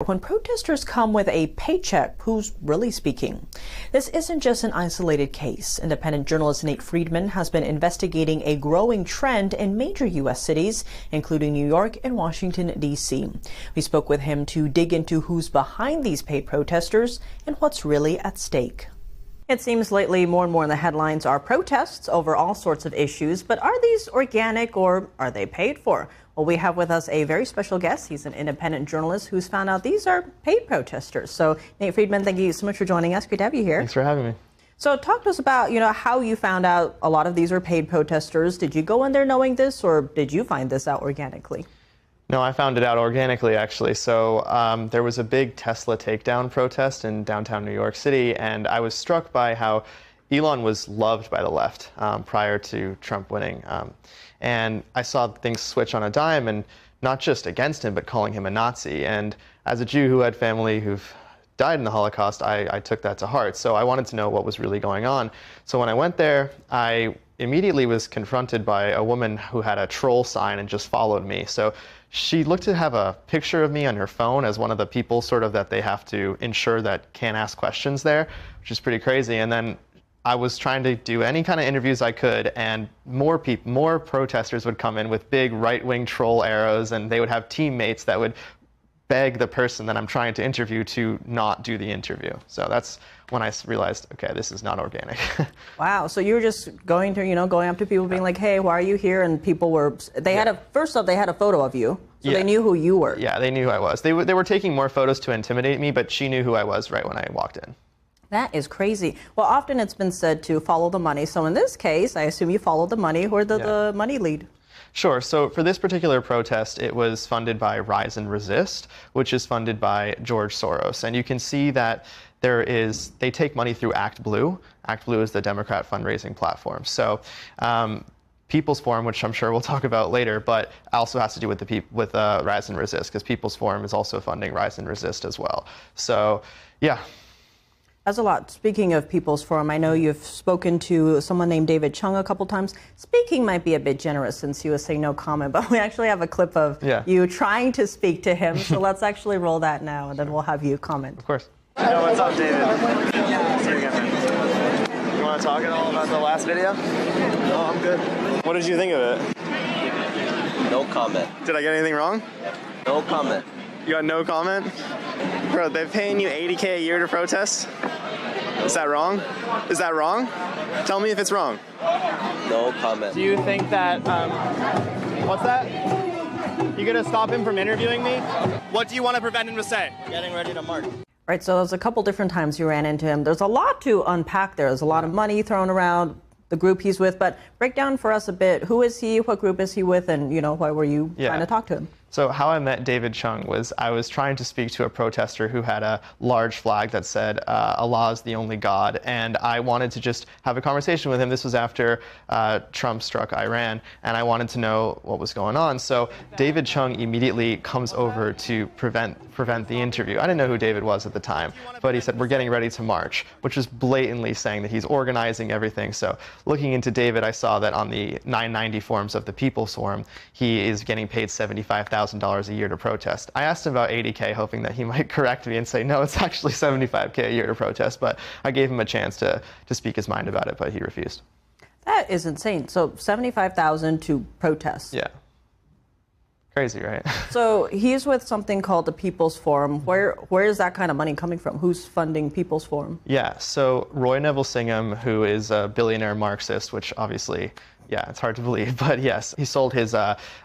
When protesters come with a paycheck, who's really speaking? This isn't just an isolated case. Independent journalist Nate Friedman has been investigating a growing trend in major U.S. cities, including New York and Washington, D.C. We spoke with him to dig into who's behind these paid protesters and what's really at stake. It seems lately more and more in the headlines are protests over all sorts of issues, but are these organic or are they paid for? Well, we have with us a very special guest. He's an independent journalist who's found out these are paid protesters. So, Nate Friedman, thank you so much for joining us. Good to have you here. Thanks for having me. So talk to us about, how you found out a lot of these are paid protesters. Did you go in there knowing this, or did you find this out organically? No, I found it out organically, actually. So there was a big Tesla takedown protest in downtown New York City, and I was struck by how Elon was loved by the left prior to Trump winning. And I saw things switch on a dime, and not just against him, but calling him a Nazi. And as a Jew who had family who've died in the Holocaust, I took that to heart. So I wanted to know what was really going on. So when I went there, I immediately was confronted by a woman who had a troll sign and just followed me. So she looked to have a picture of me on her phone as one of the people sort of that they have to ensure that can't ask questions there, which is pretty crazy. And then I was trying to do any kind of interviews I could, and more protesters would come in with big right-wing troll arrows, and they would have teammates that would beg the person that I'm trying to interview to not do the interview. So that's when I realized, okay, this is not organic. Wow. So you were just going up to people being like, hey, why are you here? And people were, first off, they had a photo of you. So they knew who you were. Yeah, they knew who I was. They were taking more photos to intimidate me, but she knew who I was right when I walked in. That is crazy. Well, often it's been said to follow the money. So in this case, I assume you followed the money. Where did the money lead? Sure. So for this particular protest, it was funded by Rise and Resist, which is funded by George Soros. And you can see that they take money through Act Blue. Act Blue is the Democrat fundraising platform. So People's Forum, which I'm sure we'll talk about later, but also has to do with Rise and Resist, because People's Forum is also funding Rise and Resist as well. So, yeah. That's a lot. Speaking of People's Forum, I know you've spoken to someone named David Chung a couple times. Speaking might be a bit generous since you were saying no comment, but we actually have a clip of you trying to speak to him. So let's actually roll that now, and then we'll have you comment. Of course. Yo, what's up, David? See you again, man. You want to talk at all about the last video? No, I'm good. What did you think of it? No comment. Did I get anything wrong? No comment. You got no comment? Bro, they're paying you $80K a year to protest? Is that wrong? Is that wrong? Tell me if it's wrong. No comment. Do you think that, what's that? You gonna stop him from interviewing me? What do you want to prevent him to say? Getting ready to march. Right, so there's a couple different times you ran into him. There's a lot to unpack there. There's a lot of money thrown around, the group he's with, but break down for us a bit. Who is he? What group is he with? And, why were you trying to talk to him? So how I met David Chung was I was trying to speak to a protester who had a large flag that said, Allah is the only God. And I wanted to just have a conversation with him. This was after Trump struck Iran, and I wanted to know what was going on. So David Chung immediately comes over to prevent the interview. I didn't know who David was at the time, but he said, we're getting ready to march, which is blatantly saying that he's organizing everything. So looking into David, I saw that on the 990 forums of the People's Forum, he is getting paid $75,000 a year to protest. I asked him about $80K, hoping that he might correct me and say, no, it's actually $75K a year to protest, but I gave him a chance to speak his mind about it, but he refused. That is insane. So $75,000 to protest. Yeah. Crazy, right? So he's with something called the People's Forum. Where is that kind of money coming from? Who's funding People's Forum? Yeah, so Roy Neville Singham, who is a billionaire Marxist, which obviously, it's hard to believe, but yes, he sold his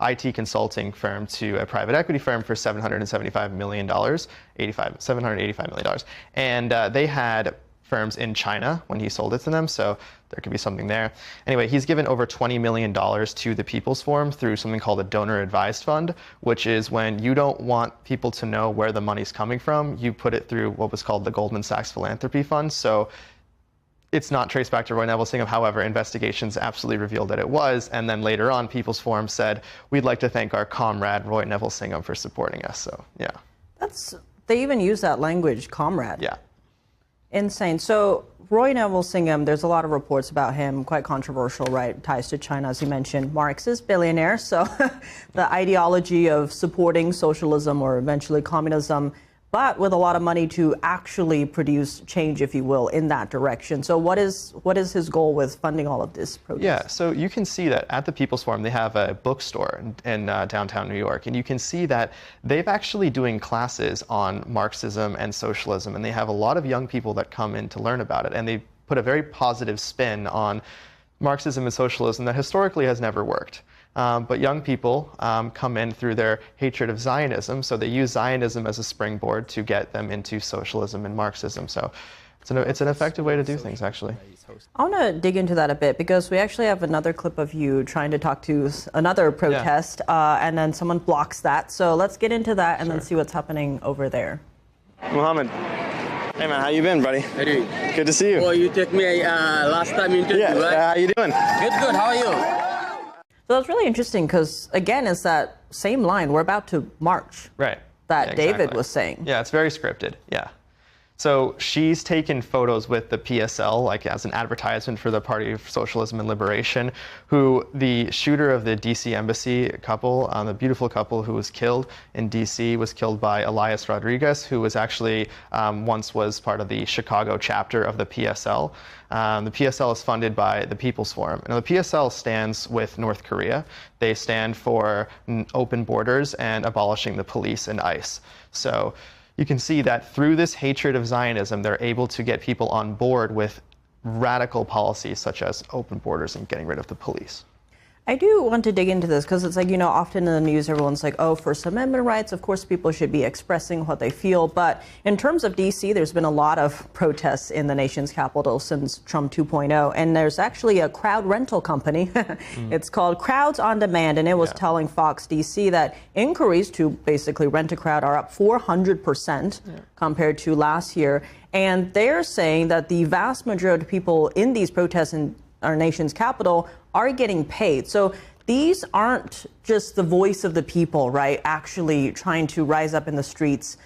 IT consulting firm to a private equity firm for $775 million, $785 million. And they had firms in China when he sold it to them, so there could be something there. Anyway, he's given over $20 million to the People's Forum through something called a donor advised fund, which is when you don't want people to know where the money's coming from, you put it through what was called the Goldman Sachs Philanthropy Fund. So it's not traced back to Roy Neville Singham. However, investigations absolutely revealed that it was. And then later on, People's Forum said, we'd like to thank our comrade, Roy Neville Singham, for supporting us. So, yeah. They even use that language, comrade. Yeah. Insane. So Roy Neville Singham, there's a lot of reports about him, quite controversial, right? Ties to China, as you mentioned. Marxist billionaire. So the ideology of supporting socialism or eventually communism but with a lot of money to actually produce change, if you will, in that direction. So what is his goal with funding all of this protest? Yeah, so you can see that at the People's Forum, they have a bookstore in downtown New York, and you can see that they've actually doing classes on Marxism and socialism, and they have a lot of young people that come in to learn about it, and they put a very positive spin on Marxism and socialism that historically has never worked. But young people come in through their hatred of Zionism, so they use Zionism as a springboard to get them into socialism and Marxism. So it's an effective way to do things, actually. I want to dig into that a bit because we actually have another clip of you trying to talk to another protest, and then someone blocks that. So let's get into that and then see what's happening over there. Muhammad. Hey man, how you been, buddy? Hey. Good to see you. Oh, you took me last time interview, Yeah, right? how you doing? Good. How are you? So that's really interesting because, again, it's that same line. We're about to march. Right. That Yeah, David exactly. was saying. Yeah, it's very scripted. Yeah. So she's taken photos with the PSL, like as an advertisement for the Party of Socialism and Liberation, who the shooter of the DC embassy couple, the beautiful couple who was killed in DC, was killed by Elias Rodriguez, who was actually once was part of the Chicago chapter of the PSL. The PSL is funded by the People's Forum. Now, the PSL stands with North Korea. They stand for open borders and abolishing the police and ICE. So you can see that through this hatred of Zionism, they're able to get people on board with radical policies such as open borders and getting rid of the police. I do want to dig into this because it's like, you know, often in the news, everyone's like, oh, First Amendment rights, of course, people should be expressing what they feel. But in terms of D.C., there's been a lot of protests in the nation's capital since Trump 2.0. And there's actually a crowd rental company. It's called Crowds on Demand. And it was telling Fox D.C. that inquiries to basically rent a crowd are up 400% compared to last year. And they're saying that the vast majority of people in these protests in our nation's capital are getting paid. So these aren't just the voice of the people, right, actually trying to rise up in the streets.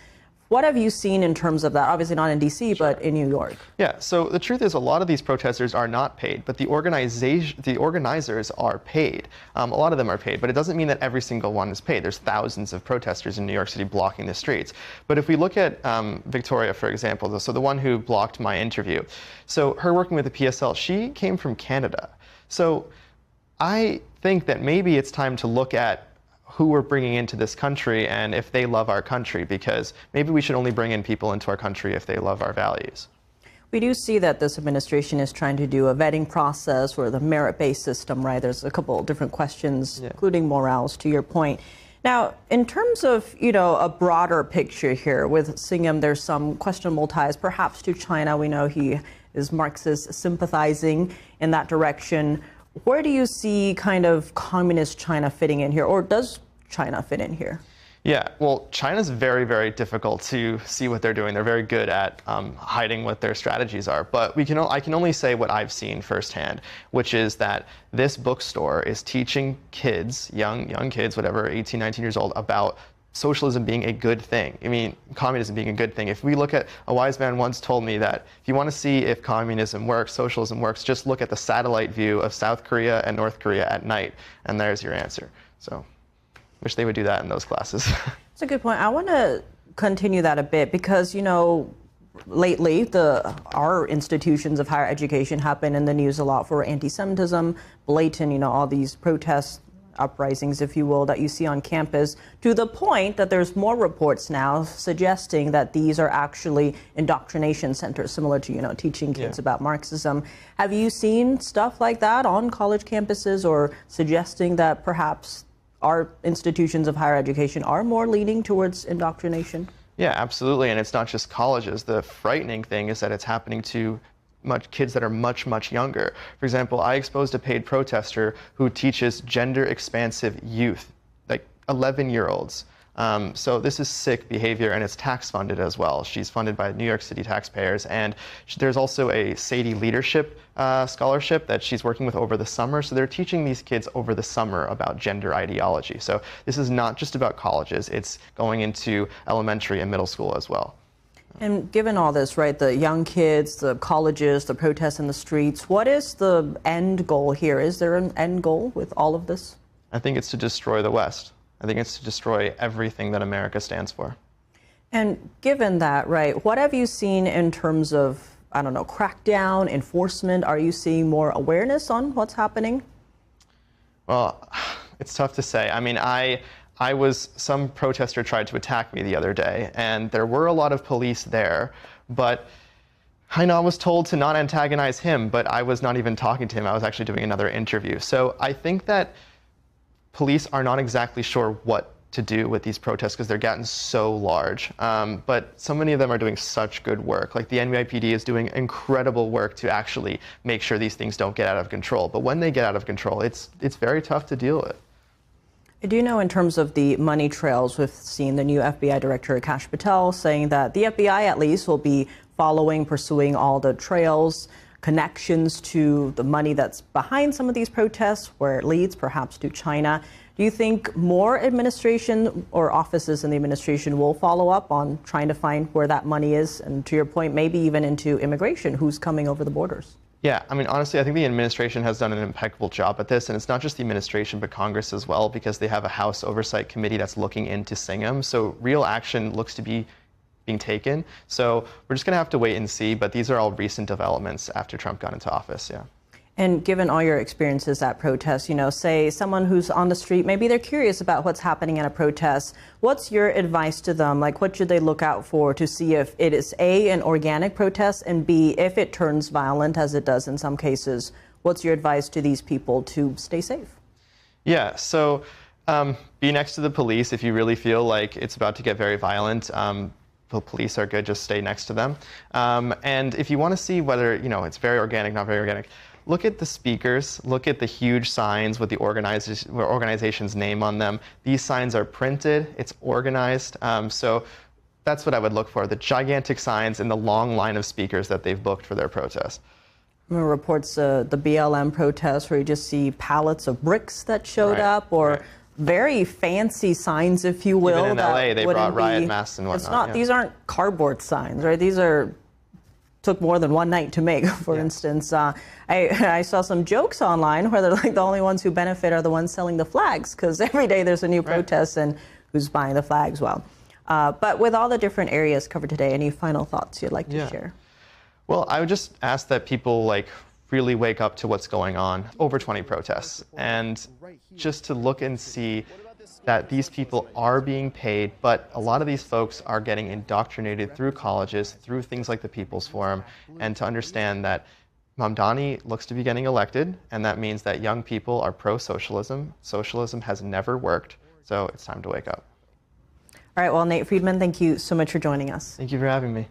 What have you seen in terms of that? Obviously not in D.C., but in New York. Yeah, so the truth is a lot of these protesters are not paid, but the organizers are paid. A lot of them are paid, but it doesn't mean that every single one is paid. There's thousands of protesters in New York City blocking the streets. But if we look at Victoria, for example, so the one who blocked my interview, so her working with the PSL, she came from Canada. So I think that maybe it's time to look at who we're bringing into this country and if they love our country, because maybe we should only bring in people into our country if they love our values. We do see that this administration is trying to do a vetting process or the merit-based system, right? There's a couple of different questions, including morals, to your point. Now, in terms of, you know, a broader picture here with Singham, there's some questionable ties perhaps to China. We know he is Marxist sympathizing in that direction. Where do you see kind of communist China fitting in here, or does China fit in here? Yeah, well, China's very, very difficult to see what they're doing. They're very good at hiding what their strategies are. But I can only say what I've seen firsthand, which is that this bookstore is teaching kids, young kids, whatever, 18, 19 years old, about socialism being a good thing. I mean, communism being a good thing. If we look at, a wise man once told me that if you want to see if communism works, socialism works, just look at the satellite view of South Korea and North Korea at night, and there's your answer. So, wish they would do that in those classes. That's a good point. I want to continue that a bit because, you know, lately our institutions of higher education have been in the news a lot for anti-Semitism, blatant, you know, all these protests, uprisings, if you will, that you see on campus, to the point that there's more reports now suggesting that these are actually indoctrination centers, similar to, you know, teaching kids about Marxism. Have you seen stuff like that on college campuses, or suggesting that perhaps our institutions of higher education are more leaning towards indoctrination? Yeah, absolutely. And it's not just colleges. The frightening thing is that it's happening to kids that are much, much younger. For example, I exposed a paid protester who teaches gender expansive youth, like 11-year-olds. So this is sick behavior, and it's tax funded as well. She's funded by New York City taxpayers, and there's also a Sadie Leadership scholarship that she's working with over the summer. So they're teaching these kids over the summer about gender ideology. So this is not just about colleges, it's going into elementary and middle school as well. And given all this, right, the young kids, the colleges, the protests in the streets, what is the end goal here? Is there an end goal with all of this? I think it's to destroy the West. I think it's to destroy everything that America stands for. And given that, right, what have you seen in terms of, I don't know, crackdown, enforcement? Are you seeing more awareness on what's happening? Well, it's tough to say. I mean, some protester tried to attack me the other day, and there were a lot of police there, but I know I was told to not antagonize him, but I was not even talking to him. I was actually doing another interview. So I think that police are not exactly sure what to do with these protests because they're getting so large. But so many of them are doing such good work. Like the NYPD is doing incredible work to actually make sure these things don't get out of control. But when they get out of control, it's very tough to deal with. I do know in terms of the money trails, we've seen the new FBI Director Kash Patel saying that the FBI at least will be pursuing all the trails, connections to the money that's behind some of these protests, where it leads perhaps to China. Do you think more administration or offices in the administration will follow up on trying to find where that money is? And to your point, maybe even into immigration, who's coming over the borders? Yeah, I mean, honestly, I think the administration has done an impeccable job at this. And it's not just the administration, but Congress as well, because they have a House Oversight Committee that's looking into Singham. So real action looks to be being taken. So we're just going to have to wait and see. But these are all recent developments after Trump got into office, yeah. And given all your experiences at protests, you know, say someone who's on the street, maybe they're curious about what's happening at a protest. What's your advice to them? Like, what should they look out for to see if it is A, an organic protest, and B, if it turns violent, as it does in some cases? What's your advice to these people to stay safe? Yeah, so be next to the police if you really feel like it's about to get very violent. The police are good, just stay next to them. And if you want to see whether, you know, it's very organic, not very organic, look at the speakers, look at the huge signs with the organization's name on them. These signs are printed, it's organized. So that's what I would look for, the gigantic signs and the long line of speakers that they've booked for their protest. Reports the BLM protests where you just see pallets of bricks that showed up, or very fancy signs, if you will. Even in LA, they brought riot masks and whatnot. It's not, these aren't cardboard signs, right? These took more than one night to make, for instance. I saw some jokes online where they're like the only ones who benefit are the ones selling the flags, because every day there's a new protest and who's buying the flags? Well, but with all the different areas covered today, any final thoughts you'd like to share? Well, I would just ask that people really wake up to what's going on. Over 20 protests, and just to look and see that these people are being paid, but a lot of these folks are getting indoctrinated through colleges, through things like the People's Forum, and to understand that Mamdani looks to be getting elected, and that means that young people are pro-socialism. Socialism has never worked, so it's time to wake up. All right, well, Nate Friedman, thank you so much for joining us. Thank you for having me.